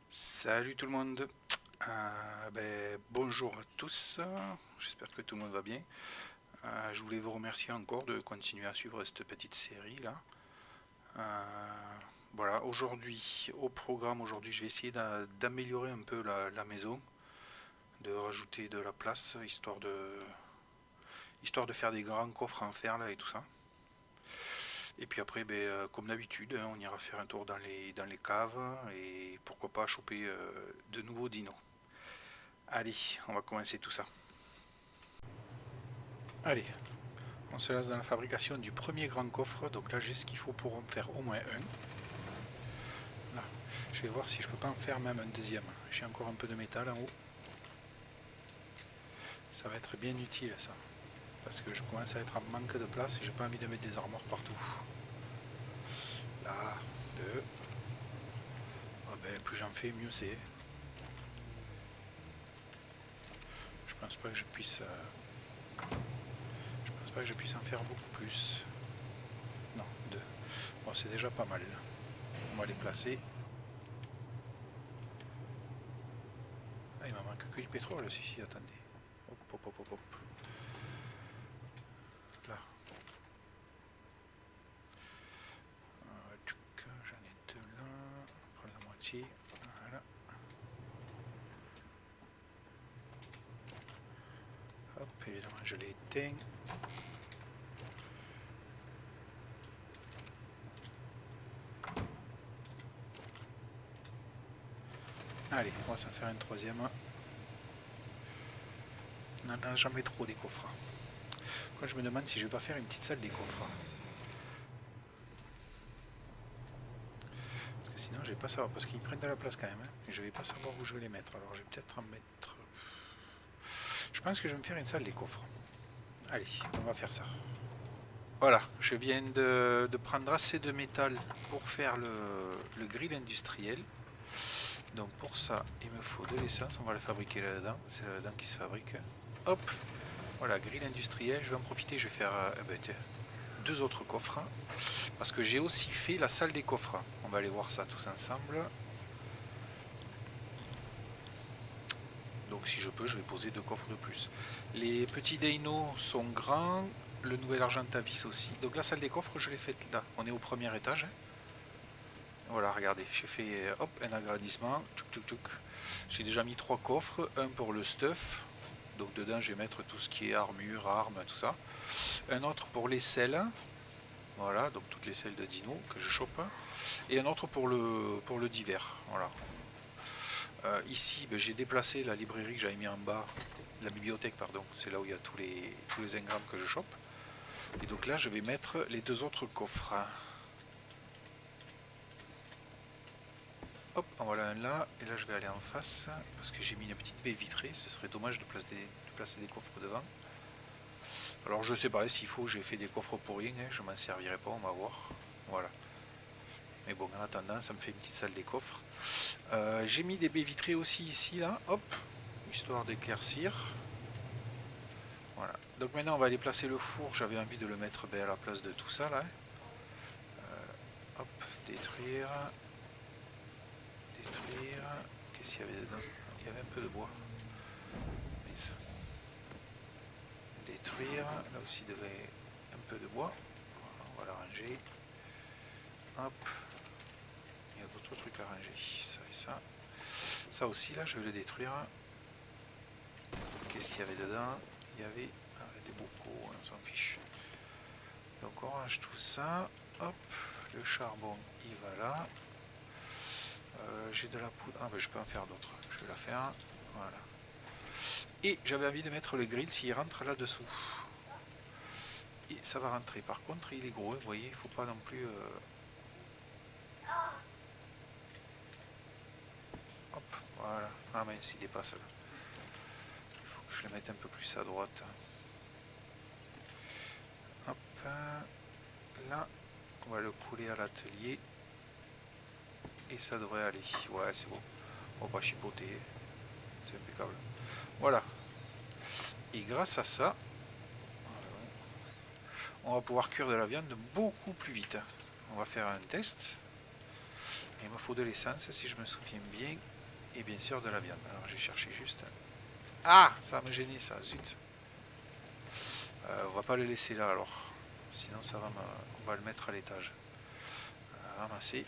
Salut tout le monde. Bonjour à tous. J'espère que tout le monde va bien. Je voulais vous remercier encore de continuer à suivre cette petite série là. Voilà, aujourd'hui au programme, aujourd'hui je vais essayer d'améliorer un peu la maison, de rajouter de la place, histoire de faire des grands coffres en fer là et tout ça. Et puis après, comme d'habitude, hein, on ira faire un tour dans les caves et pourquoi pas choper de nouveaux dinos. Allez, on va commencer tout ça. Allez, on se lance dans la fabrication du premier grand coffre. Donc là, j'ai ce qu'il faut pour en faire au moins un. Là, je vais voir si je peux pas en faire même un deuxième. J'ai encore un peu de métal en haut. Ça va être bien utile ça. Parce que je commence à être en manque de place et j'ai pas envie de mettre des armoires partout. Là, deux. Plus j'en fais, mieux c'est. Je pense pas que je puisse. Je pense pas que je puisse en faire beaucoup plus. Non, deux. Bon, c'est déjà pas mal. On va les placer. Ah, il m'en manque que du pétrole, si, attendez. Hop, hop, hop, hop, hop. Là. J'en ai deux là. On prend la moitié. Voilà. Hop, évidemment, je l'ai éteint. Allez, on va s'en faire un troisième. On n'en a jamais trop des coffres. Quand je me demande si je vais pas faire une petite salle des coffres. Parce que sinon, je vais pas savoir. Parce qu'ils prennent de la place quand même. Hein, et je vais pas savoir où je vais les mettre. Alors, je vais peut-être en mettre. Je pense que je vais me faire une salle des coffres. Allez, on va faire ça. Voilà, je viens de prendre assez de métal pour faire le grill industriel. Donc pour ça, il me faut de l'essence, on va la fabriquer là-dedans, c'est là-dedans qui se fabrique. Hop, voilà, grill industriel, je vais en profiter, je vais faire deux autres coffres. Parce que j'ai aussi fait la salle des coffres. On va aller voir ça tous ensemble. Donc si je peux, je vais poser deux coffres de plus. Les petits Deino sont grands, le nouvel Argentavis aussi. Donc la salle des coffres, je l'ai faite là. On est au premier étage. Voilà, regardez, j'ai fait hop, un agrandissement. Tchouk, tchouk, tchouk. J'ai déjà mis trois coffres, un pour le stuff. Donc dedans, je vais mettre tout ce qui est armure, armes, tout ça. Un autre pour les selles. Voilà, donc toutes les selles de dino que je chope. Et un autre pour le divers. Voilà. Ici, j'ai déplacé la librairie que j'avais mis en bas, la bibliothèque, pardon. C'est là où il y a tous les engrammes que je chope. Et donc là, je vais mettre les deux autres coffres. Hop, en voilà un là, et là je vais aller en face, parce que j'ai mis une petite baie vitrée, ce serait dommage de placer des coffres devant. Alors je sais pas, s'il faut, j'ai fait des coffres pour rien, hein, je m'en servirai pas, on va voir. Voilà. Mais bon, en attendant, ça me fait une petite salle des coffres. J'ai mis des baies vitrées aussi ici, là, hop, histoire d'éclaircir. Voilà. Donc maintenant on va aller placer le four, j'avais envie de le mettre à la place de tout ça, là. Hop, détruire. Détruire. Qu'est-ce qu'il y avait dedans? Il y avait un peu de bois. Détruire. Là aussi, il y avait un peu de bois. On va la ranger. Hop. Il y a d'autres trucs à ranger. Ça et ça. Ça aussi, là, je vais le détruire. Qu'est-ce qu'il y avait dedans? Il y avait des bocaux, on s'en fiche. Donc, on range tout ça. Hop. Le charbon, il va là. J'ai de la poudre. Ah, je peux en faire d'autres. Je vais la faire. Voilà. Et j'avais envie de mettre le grill s'il rentre là-dessous. Et ça va rentrer. Par contre, il est gros, vous voyez, il faut pas non plus... Hop, voilà. Ah mince, il dépasse là. Il faut que je le mette un peu plus à droite. Hop, là, on va le couler à l'atelier. Et ça devrait aller. Ouais, c'est bon. On va pas chipoter. C'est impeccable. Voilà. Et grâce à ça, on va pouvoir cuire de la viande beaucoup plus vite. On va faire un test. Il me faut de l'essence si je me souviens bien. Et bien sûr de la viande. Alors j'ai cherché juste. Ah, ça va me gêner ça, zut. On va pas le laisser là alors. Sinon ça va me... On va le mettre à l'étage. Ramasser.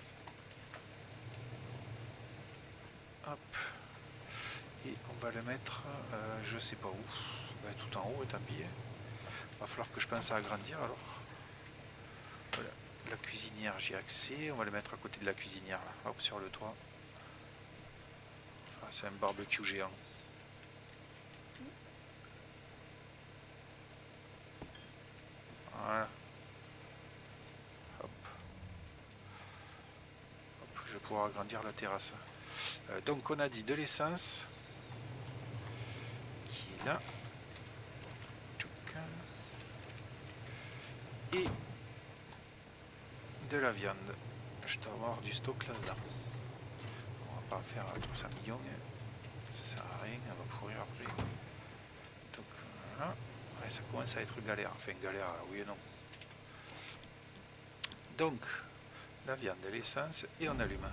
Hop. Et on va le mettre, je sais pas où. Ben, tout en haut, tant pis. Va falloir que je pense à agrandir alors. Voilà. La cuisinière, j'ai accès. On va le mettre à côté de la cuisinière là. Hop, sur le toit. Enfin, c'est un barbecue géant. Voilà. Hop. Hop, je vais pouvoir agrandir la terrasse. Donc on a dit de l'essence qui est là. Et de la viande. Je dois avoir du stock là-dedans. On va pas en faire 300 millions. Ça sert à rien, elle va pourrir après. Donc voilà. Ouais, ça commence à être galère. Enfin galère, oui et non. Donc la viande, l'essence et on allume.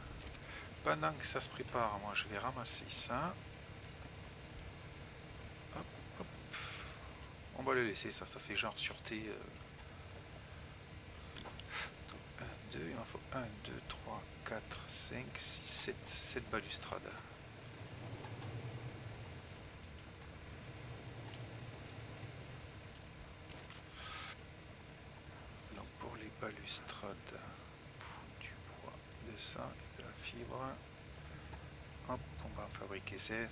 Pendant que ça se prépare, moi je vais ramasser ça. Hop, hop. On va le laisser, ça fait genre sûreté. 1, 2, il m'en faut 1, 2, 3, 4, 5, 6, 7, 7 balustrades. Donc pour les balustrades, du bois, de ça et de la fibre. Hop, on va en fabriquer 7.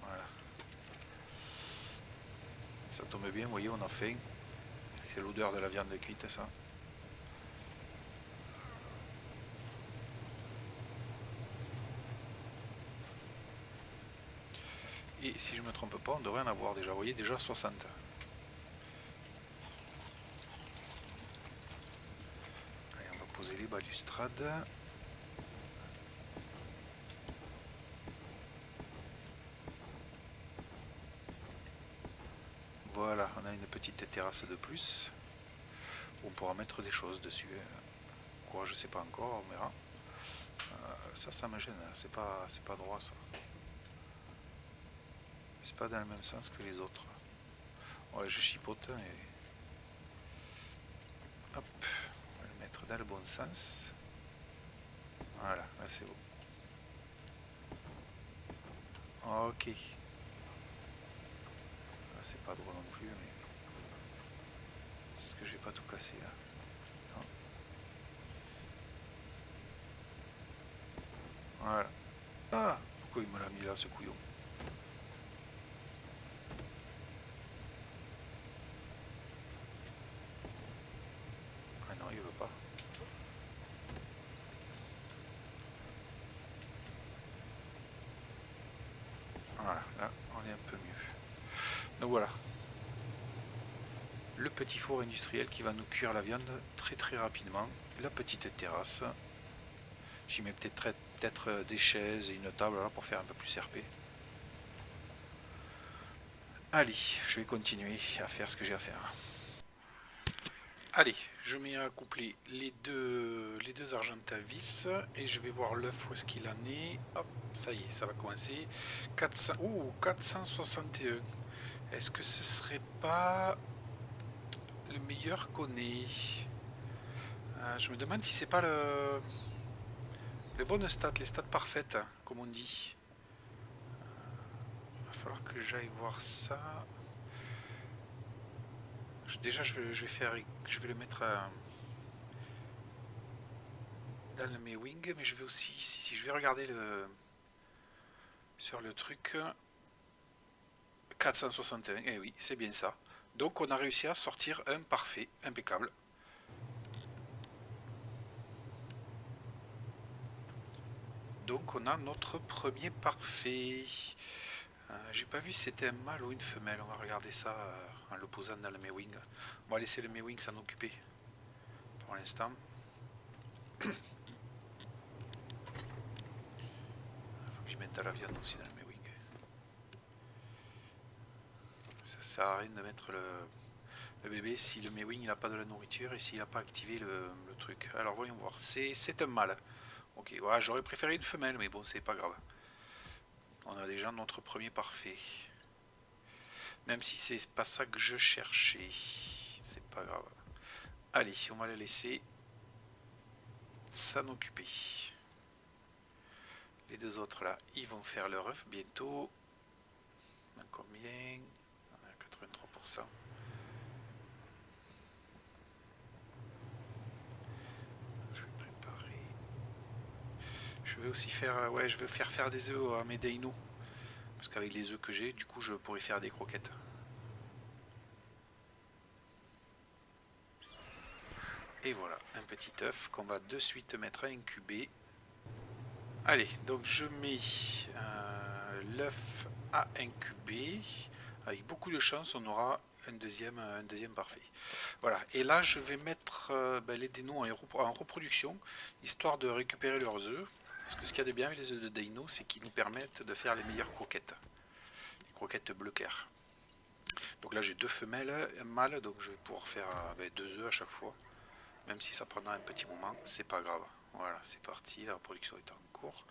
Voilà. Ça tombe bien, vous voyez, on a faim. C'est l'odeur de la viande cuite, ça. Et si je ne me trompe pas, on devrait en avoir déjà, vous voyez, déjà 60. Allez, on va poser les balustrades. Voilà, on a une petite terrasse de plus. On pourra mettre des choses dessus. Quoi, je sais pas encore, on verra. Ça me gêne, c'est pas droit ça. C'est pas dans le même sens que les autres. Ouais, je chipote et... Hop, on va le mettre dans le bon sens. Voilà, là c'est bon. Ok. Là c'est pas droit non plus, mais... Est-ce que j'ai pas tout cassé là? Non. Voilà. Ah, pourquoi il me l'a mis là ce couillon? Ah non, il veut pas. Voilà, là on est un peu mieux. Donc voilà. Le petit four industriel qui va nous cuire la viande très rapidement. La petite terrasse. J'y mets peut-être des chaises et une table là pour faire un peu plus RP. Allez, je vais continuer à faire ce que j'ai à faire. Allez, je mets à coupler les deux argentes à vis et je vais voir l'œuf où est-ce qu'il en est. Hop, ça y est, ça va commencer. 400, 461. Est-ce que ce serait pas le meilleur qu'on ait? Je me demande si c'est pas les bonnes stats, les stats parfaites, comme on dit. Il va falloir que j'aille voir ça. Déjà, je vais le mettre dans mes wings, mais je vais aussi, si je vais regarder sur le truc 461. Eh oui, c'est bien ça. Donc, on a réussi à sortir un parfait, impeccable. Donc, on a notre premier parfait. J'ai pas vu si c'était un mâle ou une femelle. On va regarder ça en le posant dans le Mewing. On va laisser le Mewing s'en occuper pour l'instant. Il faut que je mette à la viande aussi dans le Mewing. Ça sert à rien de mettre Le bébé, si le Mewing il n'a pas de la nourriture et s'il n'a pas activé le truc. Alors voyons voir, c'est un mâle. Ok, ouais, j'aurais préféré une femelle, mais bon, c'est pas grave. On a déjà notre premier parfait. Même si c'est pas ça que je cherchais. C'est pas grave. Allez, on va la laisser s'en occuper. Les deux autres là, ils vont faire leur œuf bientôt. On a combien? On a 83%. Je vais préparer. Je vais aussi faire, ouais, je vais faire des œufs à mes Deino. Parce qu'avec les œufs que j'ai, du coup, je pourrais faire des croquettes. Et voilà, un petit œuf qu'on va de suite mettre à incuber. Allez, donc je mets l'œuf à incuber. Avec beaucoup de chance, on aura un deuxième parfait. Voilà, et là je vais mettre les Deino en reproduction, histoire de récupérer leurs œufs. Parce que ce qu'il y a de bien avec les œufs de Deino, c'est qu'ils nous permettent de faire les meilleures croquettes. Les croquettes bleu clair. Donc là j'ai deux femelles mâles, donc je vais pouvoir faire deux œufs à chaque fois. Même si ça prendra un petit moment, c'est pas grave. Voilà, c'est parti, la reproduction est en cours.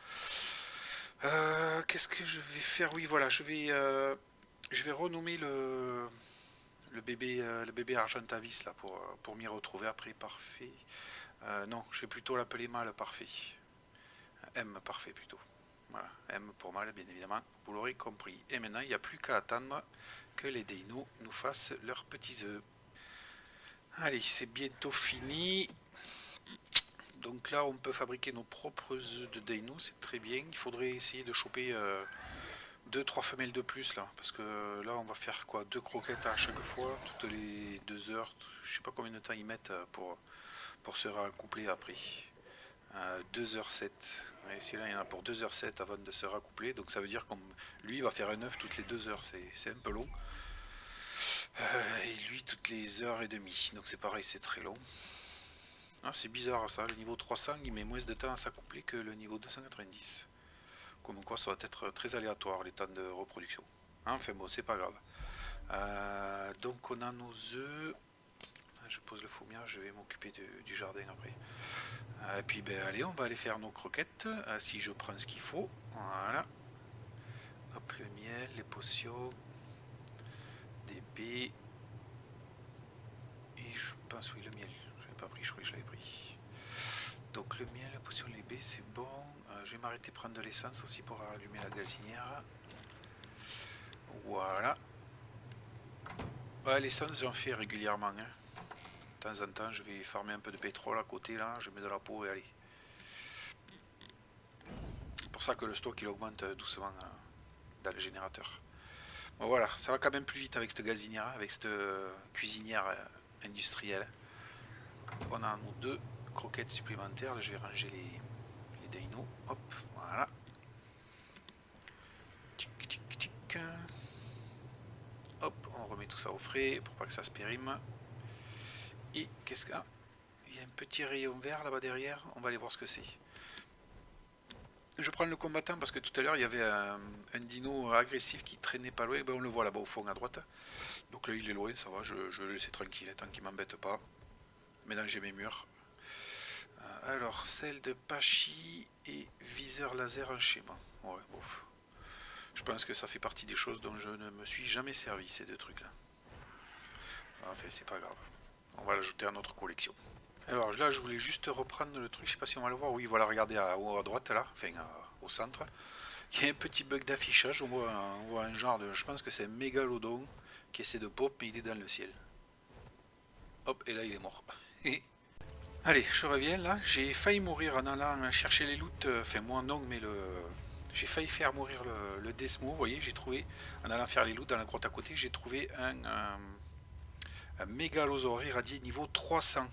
Qu'est-ce que je vais faire? Oui, voilà, je vais renommer le bébé Argentavis là pour m'y retrouver après. Parfait. Non, je vais plutôt l'appeler mâle parfait. M parfait plutôt. Voilà, M pour mâle, bien évidemment. Vous l'aurez compris. Et maintenant, il n'y a plus qu'à attendre que les Deino nous fassent leurs petits œufs. Allez, c'est bientôt fini. Donc là, on peut fabriquer nos propres œufs de Deino, c'est très bien. Il faudrait essayer de choper 2-3 femelles de plus là, parce que là, on va faire quoi? 2 croquettes à chaque fois, toutes les 2 heures. Je sais pas combien de temps ils mettent pour se raccoupler après. 2h07. Celui-là, il y en a pour 2h07 avant de se raccoupler, donc ça veut dire que lui, il va faire un œuf toutes les 2 heures. C'est un peu long. Et lui, toutes les heures et demie. Donc c'est pareil, c'est très long. Ah, c'est bizarre ça, le niveau 300 il met moins de temps à s'accoupler que le niveau 290. Comme quoi ça va être très aléatoire les temps de reproduction. Enfin bon, c'est pas grave. Donc on a nos œufs. Je pose le fourmilière, je vais m'occuper du jardin après. Et puis ben allez, on va aller faire nos croquettes. Si je prends ce qu'il faut. Voilà. Hop, le miel, les potions. Des baies. Et je pense, oui, le miel. Je l'avais pas pris, je crois que je l'avais pris. Donc le miel, la potion, les baies, c'est bon. Je vais m'arrêter prendre de l'essence aussi pour allumer la gazinière. Voilà. Ouais, l'essence, j'en fais régulièrement. Hein. De temps en temps, je vais farmer un peu de pétrole à côté, là. Je mets de la peau et allez. C'est pour ça que le stock, il augmente doucement dans le générateur. Bon, voilà, ça va quand même plus vite avec cette gazinière, avec cette cuisinière industrielle. On a nos 2 croquettes supplémentaires. Là, je vais ranger les Deino. Hop, voilà. Tic, tic, tic. Hop, on remet tout ça au frais pour pas que ça se périme. Et qu'est-ce qu'il y a? Il y a un petit rayon vert là-bas derrière. On va aller voir ce que c'est. Je prends le combattant parce que tout à l'heure il y avait un dino agressif qui traînait pas loin. Ben, on le voit là-bas au fond à droite. Donc là il est loin, ça va, je vais le laisser tranquille tant qu'il m'embête pas. Maintenant j'ai mes murs. Alors celle de Pachi et viseur laser en schéma. Ouais, bof. Je pense que ça fait partie des choses dont je ne me suis jamais servi, ces deux trucs là. Enfin c'est pas grave. On va l'ajouter à notre collection. Alors là je voulais juste reprendre le truc, je sais pas si on va le voir. Oui voilà, regardez à droite là, enfin au centre. Il y a un petit bug d'affichage, on voit un genre de... Je pense que c'est un mégalodon qui essaie de pop mais il est dans le ciel. Hop, et là il est mort. Allez, je reviens là. J'ai failli mourir en allant chercher les loots. Enfin, moi non, mais j'ai failli faire mourir le Desmo. Vous voyez, j'ai trouvé, en allant faire les loots dans la grotte à côté, j'ai trouvé un mégalosaure irradié niveau 300.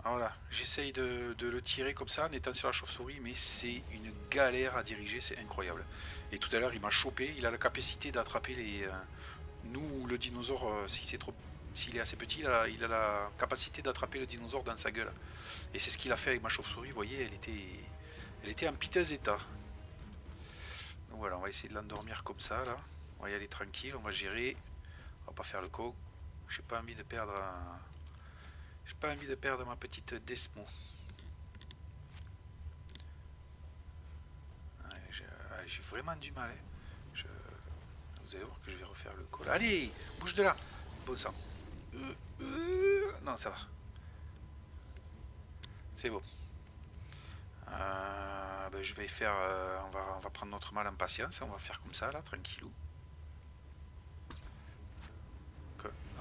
Alors voilà, j'essaye de le tirer comme ça en étant sur la chauve-souris, mais c'est une galère à diriger, c'est incroyable. Et tout à l'heure, il m'a chopé. Il a la capacité d'attraper les. Nous, le dinosaure, s'il est assez petit, il a la capacité d'attraper le dinosaure dans sa gueule. Et c'est ce qu'il a fait avec ma chauve-souris. Vous voyez, elle était en piteux état. Donc voilà, on va essayer de l'endormir comme ça, là. On va y aller tranquille, on va gérer. On va pas faire le con. J'ai pas envie de perdre... J'ai pas envie de perdre ma petite Desmo. J'ai vraiment du mal. Vous allez voir que je vais refaire le col. Allez, bouge de là. Bon sang. Non, ça va. C'est bon. Ben, je vais faire... on va prendre notre mal en patience. On va faire comme ça, là, tranquillou.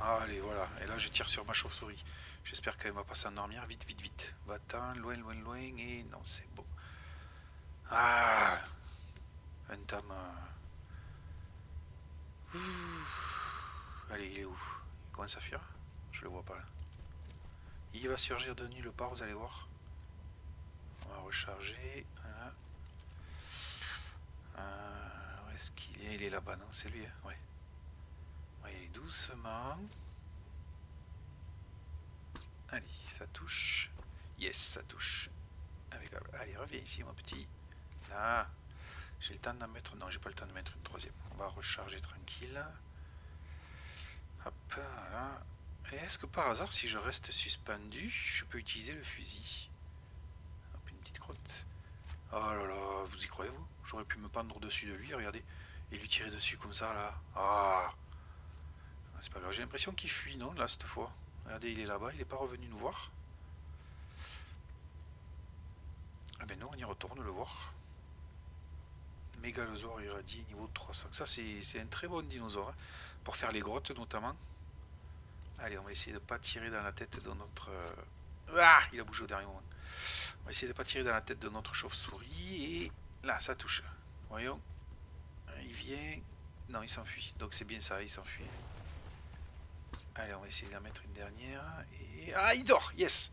Allez, voilà. Et là, je tire sur ma chauve-souris. J'espère qu'elle va pas s'endormir. Vite, vite, vite. Va-t'en, loin, loin, loin. Et non, c'est bon. Ah, un tam. Allez, il est où? Il commence à fuir? Je le vois pas là. Il va surgir de nuit le part, vous allez voir. On va recharger. Voilà. Où est-ce qu'il est? Il est là-bas, non? C'est lui, hein? Ouais. Allez, doucement. Allez, ça touche. Yes, ça touche. Allez, reviens ici, mon petit. Là. J'ai le temps d'en mettre... Non, j'ai pas le temps de mettre une troisième. On va recharger tranquille. Hop, voilà. Et est-ce que par hasard, si je reste suspendu, je peux utiliser le fusil? Hop, une petite crotte. Oh là là, vous y croyez-vous? J'aurais pu me pendre au-dessus de lui, regardez. Et lui tirer dessus comme ça, là. Ah, c'est pas grave, j'ai l'impression qu'il fuit, non, là, cette fois. Regardez, il est là-bas, il n'est pas revenu nous voir. Ah ben non, on y retourne le voir. Mégalosaure irradié niveau 300. Ça, c'est un très bon dinosaure, hein, pour faire les grottes, notamment. Allez, on va essayer de ne pas tirer dans la tête de notre... Ah, il a bougé au dernier moment. On va essayer de ne pas tirer dans la tête de notre chauve-souris. Et là, ça touche. Voyons. Il vient... Non, il s'enfuit. Donc c'est bien ça, il s'enfuit. Allez, on va essayer d'en mettre une dernière. Et... Ah, il dort. Yes.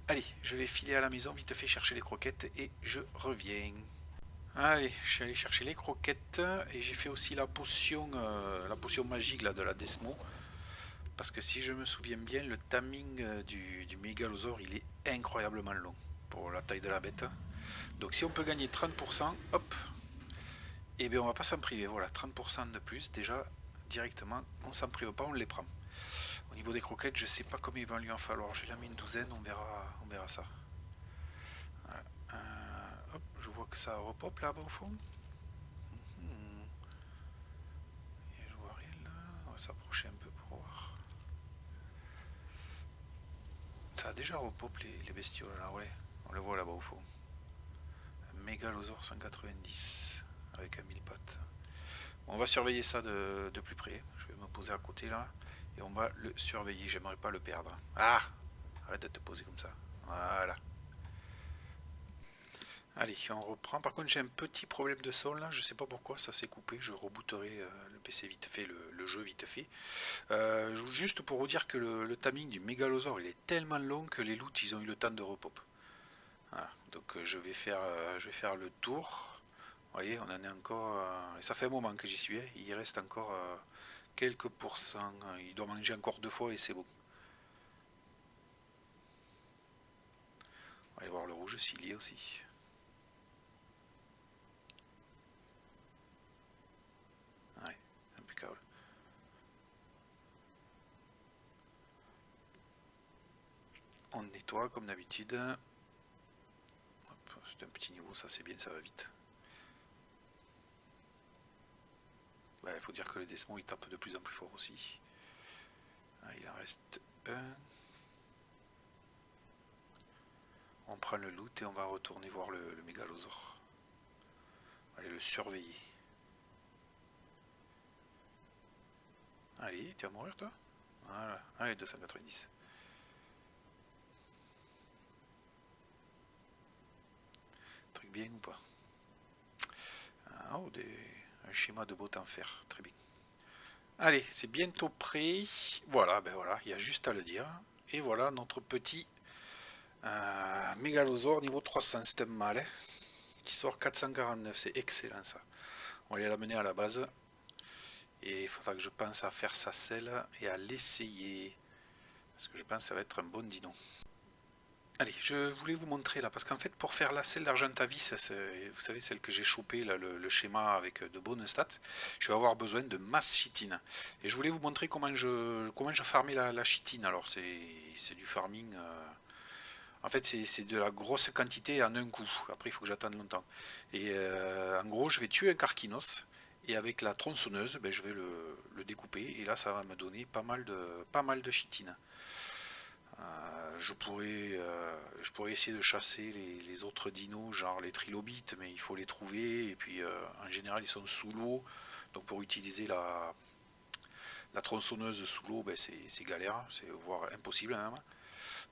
Allez, je vais filer à la maison, vite fait chercher les croquettes et je reviens. Allez, je suis allé chercher les croquettes et j'ai fait aussi la potion magique là, de la Desmo. Parce que si je me souviens bien, le timing du mégalosaure, il est incroyablement long pour la taille de la bête. Donc si on peut gagner 30%, hop, et bien on va pas s'en priver. Voilà, 30% de plus, déjà, directement, on s'en prive pas, on les prend. Au niveau des croquettes, je sais pas combien il va lui en falloir. J'ai mis une douzaine, on verra ça. Voilà. Hop, je vois que ça repop là-bas au fond. Je vois rien là, on va s'approcher un peu pour voir. Ça a déjà repop les bestioles là, ouais. On le voit là-bas au fond. Un mégalosaure 190 avec un mille pattes. Bon, on va surveiller ça de plus près. Je vais me poser à côté là. Et on va le surveiller. J'aimerais pas le perdre. Ah, arrête de te poser comme ça. Voilà. Allez, on reprend. Par contre, j'ai un petit problème de son là. Je sais pas pourquoi ça s'est coupé. Je rebooterai le PC vite fait, le jeu vite fait. Juste pour vous dire que le timing du mégalosaure il est tellement long que les loots ils ont eu le temps de repop. Voilà. Donc je vais faire le tour. Vous voyez, on en est encore. Ça fait un moment que j'y suis. Il reste encore quelques pourcents. Il doit manger encore 2 fois et c'est bon. On va aller voir le rouge s'il y est aussi. Ouais, impeccable. On nettoie comme d'habitude. C'est un petit niveau, ça c'est bien, ça va vite. Il faut dire que le Desmond il tape de plus en plus fort aussi. Il en reste un. On prend le loot et on va retourner voir le mégalosaure. Allez le surveiller. Allez, tu vas mourir toi? Voilà, allez 290. Truc bien ou pas? Oh, un schéma de botte en fer, très bien. Allez, c'est bientôt prêt. Voilà, ben voilà, il y a juste à le dire. Et voilà notre petit mégalosaure niveau 300, c'est un mâle, hein, qui sort 449, c'est excellent ça. On va aller l'amener à la base. Et il faudra que je pense à faire sa selle et à l'essayer. Parce que je pense que ça va être un bon dino. Allez, je voulais vous montrer là, parce qu'en fait, pour faire la selle d'Argentavis, vous savez, celle que j'ai chopée, là, le schéma avec de bonnes stats, je vais avoir besoin de masse chitine. Et je voulais vous montrer comment je farmais la chitine. Alors, c'est du farming. En fait, c'est de la grosse quantité en un coup. Après, il faut que j'attende longtemps. Et en gros, je vais tuer un carquinos. Et avec la tronçonneuse, ben, je vais le découper. Et là, ça va me donner pas mal de chitine. Je pourrais essayer de chasser les autres dinos, genre les trilobites, mais il faut les trouver. Et puis, en général, ils sont sous l'eau. Donc, pour utiliser la tronçonneuse sous l'eau, ben, c'est galère. C'est voire impossible même.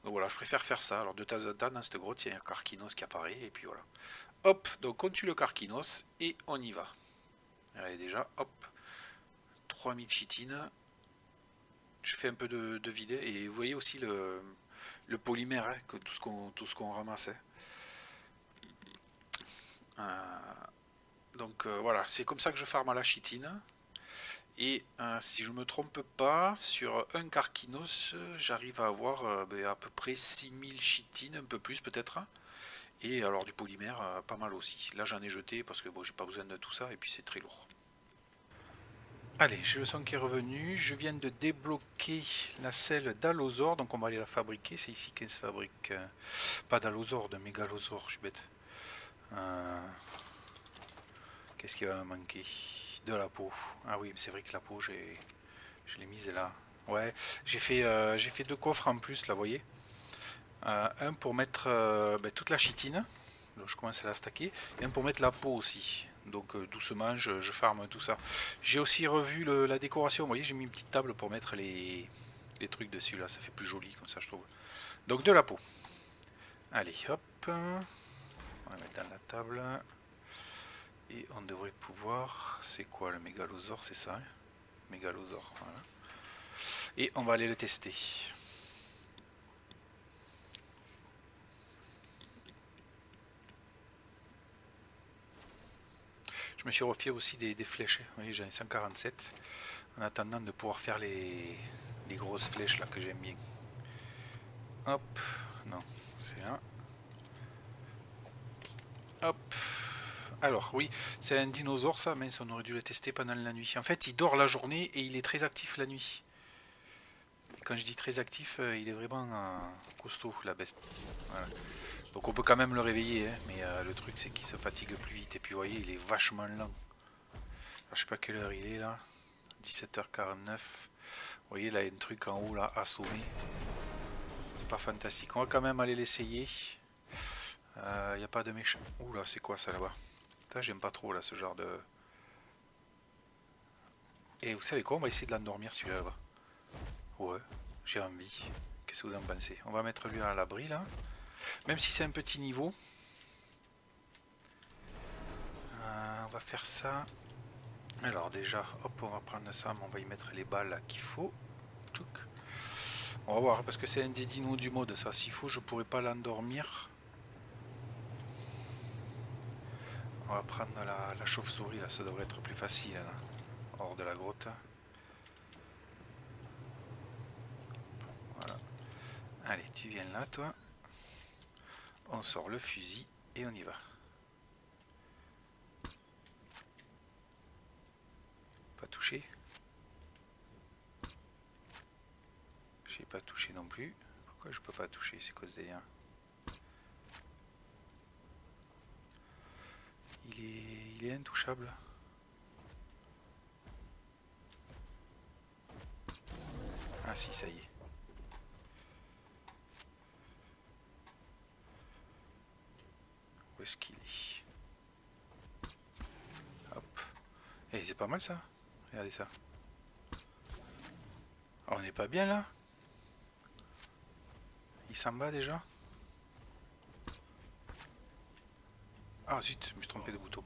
Donc voilà, je préfère faire ça. Alors, de temps en temps, dans cette grotte, il y a un carquinos qui apparaît. Et puis voilà. Hop, donc on tue le carquinos et on y va. Allez, déjà, hop, 3000 chitines. Je fais un peu de vide. Et vous voyez aussi le polymère, hein, que tout ce qu'on ramassait. Voilà, c'est comme ça que je farme à la chitine. Et si je ne me trompe pas, sur un carquinos, j'arrive à avoir à peu près 6000 chitines, un peu plus peut-être. Et alors du polymère, pas mal aussi. Là j'en ai jeté parce que bon, j'ai pas besoin de tout ça et puis c'est très lourd. Allez, j'ai le son qui est revenu. Je viens de débloquer la selle d'Allosaure, donc on va aller la fabriquer. C'est ici qu'elle se fabrique. Pas d'Allosaure, de Mégalosaure, je suis bête. Qu'est-ce qui va me manquer? De la peau. Ah oui, c'est vrai que la peau, je l'ai mise là. Ouais, j'ai fait deux coffres en plus, là, vous voyez. Un pour mettre toute la chitine. Donc je commence à la stacker. Et un pour mettre la peau aussi. Donc doucement, je farme tout ça. J'ai aussi revu la décoration. Vous voyez, j'ai mis une petite table pour mettre les trucs dessus. Là, ça fait plus joli comme ça, je trouve. Donc de la peau. Allez, hop. On va mettre dans la table. Et on devrait pouvoir... C'est quoi le mégalosaure? C'est ça, hein? Mégalosaure, voilà. Et on va aller le tester. Je me suis refié aussi des flèches. Vous voyez, j'en ai 147. En attendant de pouvoir faire les grosses flèches là que j'aime bien. Hop, non, c'est là. Hop. Alors oui, c'est un dinosaure ça, mais on aurait dû le tester pendant la nuit. En fait, il dort la journée et il est très actif la nuit. Quand je dis très actif, il est vraiment costaud la bête. Voilà. Donc on peut quand même le réveiller, hein, mais le truc c'est qu'il se fatigue plus vite. Et puis vous voyez, il est vachement lent. Alors, je sais pas quelle heure il est là. 17h49. Vous voyez, là il y a un truc en haut là, assommé. C'est pas fantastique. On va quand même aller l'essayer. Il n'y a pas de méchant. Ouh là, c'est quoi ça là-bas? J'aime pas trop là ce genre de... Et vous savez quoi? On va essayer de l'endormir celui-là là-bas. Ouais, j'ai envie. Qu'est-ce que vous en pensez? On va mettre lui à l'abri là. Même si c'est un petit niveau. On va faire ça. Alors déjà, hop, on va prendre ça, mais on va y mettre les balles qu'il faut. Tchouk. On va voir, parce que c'est un des dinos du mode, ça. S'il faut, je pourrais pas l'endormir. On va prendre la chauve-souris, là, ça devrait être plus facile, là, hors de la grotte. Voilà. Allez, tu viens là, toi. On sort le fusil et on y va. Pas touché. J'ai pas touché non plus. Pourquoi je peux pas toucher? C'est quoi ce délire? Il est intouchable. Ah si, ça y est. Où est-ce qu'il est? Hop. Eh, c'est pas mal ça. Regardez ça. Oh, on n'est pas bien là? Il s'en va déjà? Ah zut, je me suis trompé de bouton.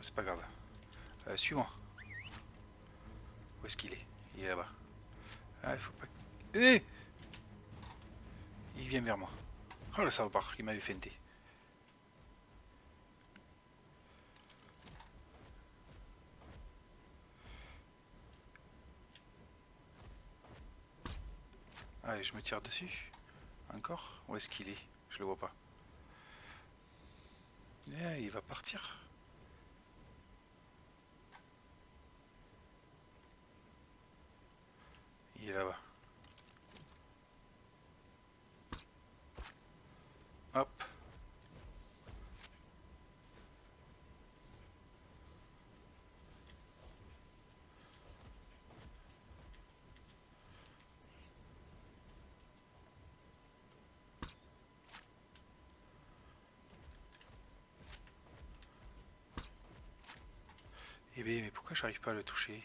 C'est pas grave. Suis-moi. Où est-ce qu'il est? Il est là-bas. Ah, il faut pas... Eh! Il vient vers moi. Oh le salopard, il m'avait feinté. Allez, je me tire dessus. Encore? Où est-ce qu'il est? Je le vois pas. Il va partir. Il est là-bas. Hop. Eh bien, mais pourquoi j'arrive pas à le toucher?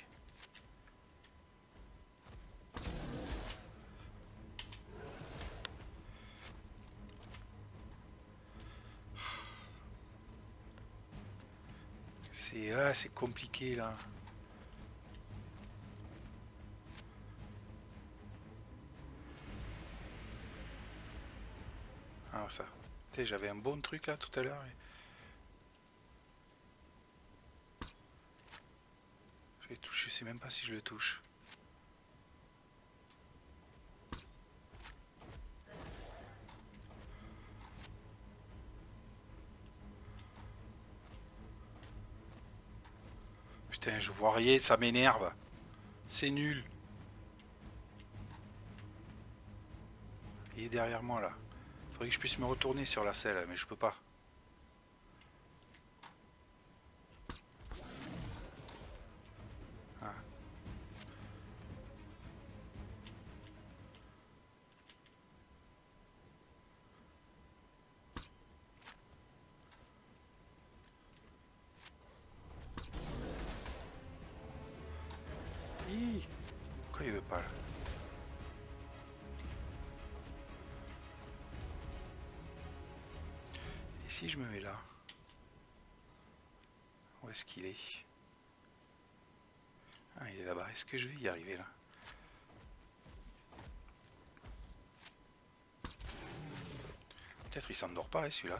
C'est compliqué là. Ah ça. J'avais un bon truc là tout à l'heure. Je vais toucher, je sais même pas si je le touche. Putain, je vois rien, ça m'énerve. C'est nul. Il est derrière moi là. Faudrait que je puisse me retourner sur la selle, mais je peux pas. Ah. Pourquoi il veut pas là? Et si je me mets là? Où est-ce qu'il est? Ah, il est là-bas. Est-ce que je vais y arriver là? Peut-être il s'endort pas, hein, celui-là.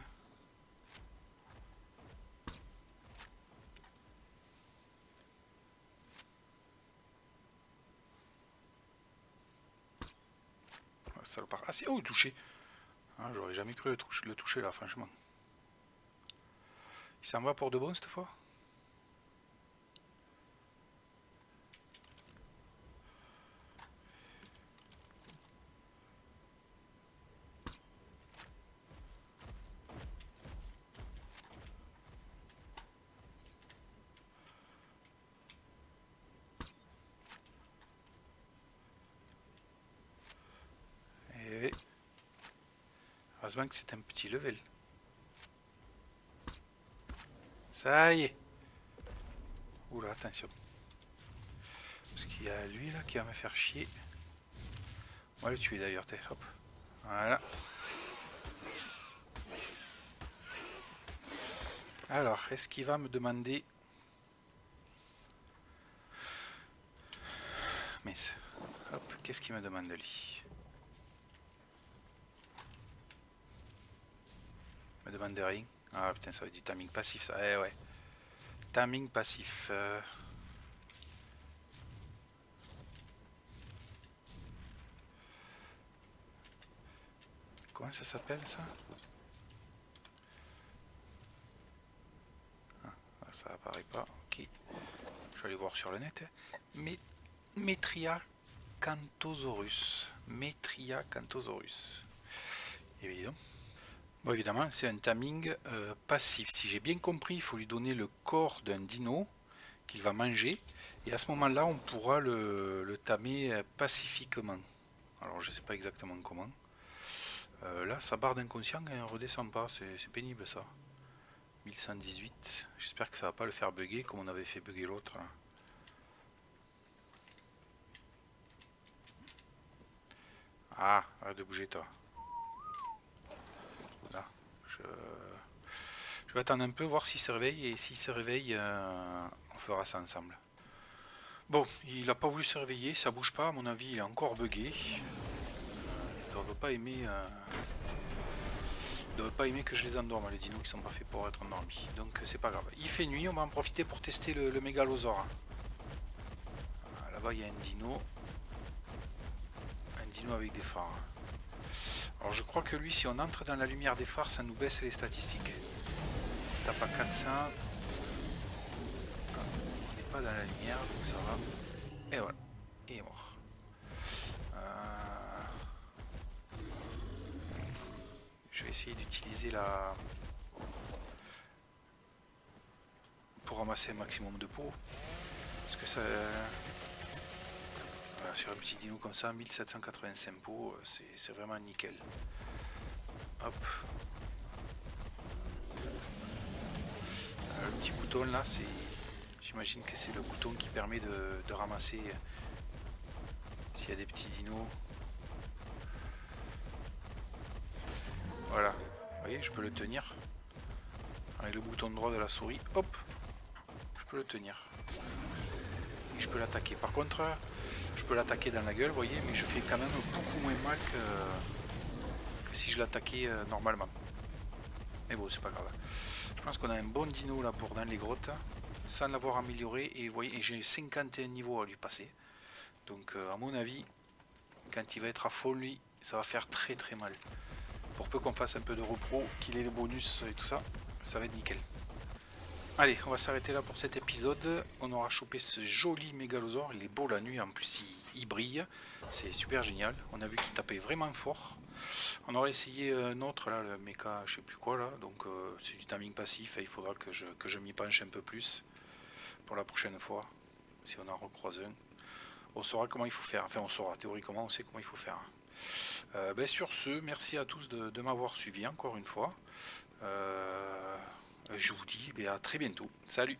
Oh, salopard. Ah, c'est... Oh, touché. Ah, j'aurais jamais cru le toucher là, franchement. Il s'en va pour de bon cette fois? Et... heureusement que c'est un petit level. Ça y est. Oula, attention. Parce qu'il y a lui là qui va me faire chier. On va le tuer d'ailleurs, hop. Voilà. Alors, est-ce qu'il va me demander... Mais hop, qu'est-ce qu'il me demande de lui? Il me demande de rien. Ah putain, ça va être du timing passif ça. Eh ouais. Timing passif. Comment ça s'appelle ça? Ah, ça apparaît pas. Ok. Je vais aller voir sur le net. Mais Metria Canthosaurus. Metria Canthosaurus. Évidemment. Bon, évidemment, c'est un timing passif. Si j'ai bien compris, il faut lui donner le corps d'un dino qu'il va manger. Et à ce moment-là, on pourra le tamer pacifiquement. Alors, je sais pas exactement comment. Là, sa barre d'inconscient, elle ne redescend pas. C'est pénible, ça. 1118. J'espère que ça va pas le faire bugger comme on avait fait bugger l'autre. Ah, arrête de bouger, toi. Là, je vais attendre un peu, voir s'il se réveille. Et s'il se réveille, on fera ça ensemble. Bon, il n'a pas voulu se réveiller, ça bouge pas, à mon avis il est encore bugué. Il ne doit pas aimer que je les endorme, les dinos qui sont pas faits pour être endormis. Donc c'est pas grave. Il fait nuit, on va en profiter pour tester le mégalosaure. Là-bas il y a un dino avec des phares. Alors je crois que lui, si on entre dans la lumière des phares, ça nous baisse les statistiques. On tape à 400. Ah, on n'est pas dans la lumière, donc ça va. Et voilà, il est mort. Je vais essayer d'utiliser la... pour ramasser un maximum de peau. Parce que ça... Voilà, sur un petit dino comme ça, 1785 pots, c'est vraiment nickel. Hop. Le petit bouton là, c'est... J'imagine que c'est le bouton qui permet de ramasser s'il y a des petits dinos. Voilà. Vous voyez, je peux le tenir. Avec le bouton droit de la souris, hop, je peux le tenir. Et je peux l'attaquer. Par contre, je peux l'attaquer dans la gueule, vous voyez, mais je fais quand même beaucoup moins mal que si je l'attaquais normalement. Mais bon, c'est pas grave. Je pense qu'on a un bon dino là pour dans les grottes, sans l'avoir amélioré. Et vous voyez, j'ai 51 niveaux à lui passer. Donc à mon avis, quand il va être à fond, lui, ça va faire très très mal. Pour peu qu'on fasse un peu de repro, qu'il ait les bonus et tout ça, ça va être nickel. Allez, on va s'arrêter là pour cet épisode. On aura chopé ce joli mégalosaure. Il est beau la nuit, en plus il brille. C'est super génial. On a vu qu'il tapait vraiment fort. On aura essayé un autre, là, le méca, je sais plus quoi, là. Donc c'est du timing passif et il faudra que je m'y penche un peu plus pour la prochaine fois. Si on en recroise un. On saura comment il faut faire. Enfin, on saura théoriquement, on sait comment il faut faire. Sur ce, merci à tous de m'avoir suivi encore une fois. Je vous dis à très bientôt. Salut!